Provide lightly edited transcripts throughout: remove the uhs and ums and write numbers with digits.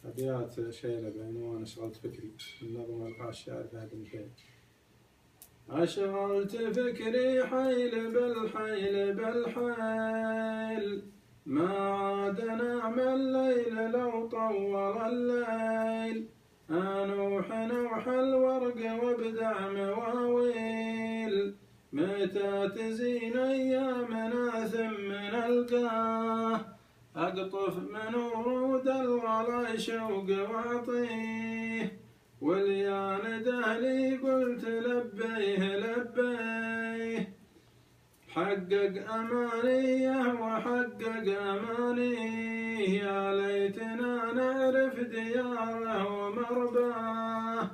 أبيات شيلة بعنوان أشغلت فكري من نظم ألقاه الشاعر فهد النفيل. أشغلت فكري حيل بالحيل بالحيل، ما عاد نعم الليل لو طول الليل، أنوح نوح الورق وابدع مواويل، متى تزين أيامنا ثم نلقاه، أقطف من ورود الغلا شوق وأعطيه، واليا ندهلي قلت لبيه لبيه، حقق أمانيه وحقق أمانيه، يا ليتنا نعرف دياره ومرباه،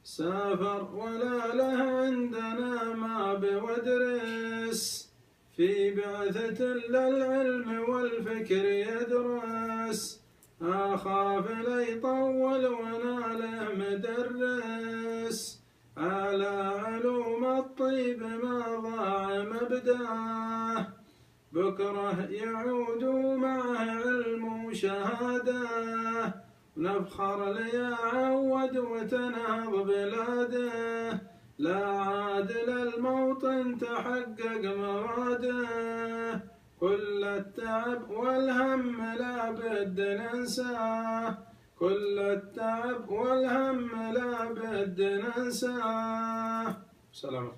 سافر ولا له عندنا ما بودرس، في بعثة للعلم والفكر يدرس، أخاف ليطول وناله مدرس، على علوم الطيب ما ضاع مبداه، بكره يعود معه علم وشهاده، نفخر ليا عود وتنهض بلاده، لا عاد للموطن تحقق مراده، كل التعب والهم لا بد ننساه، كل التعب والهم لا بد ننساه. سلام.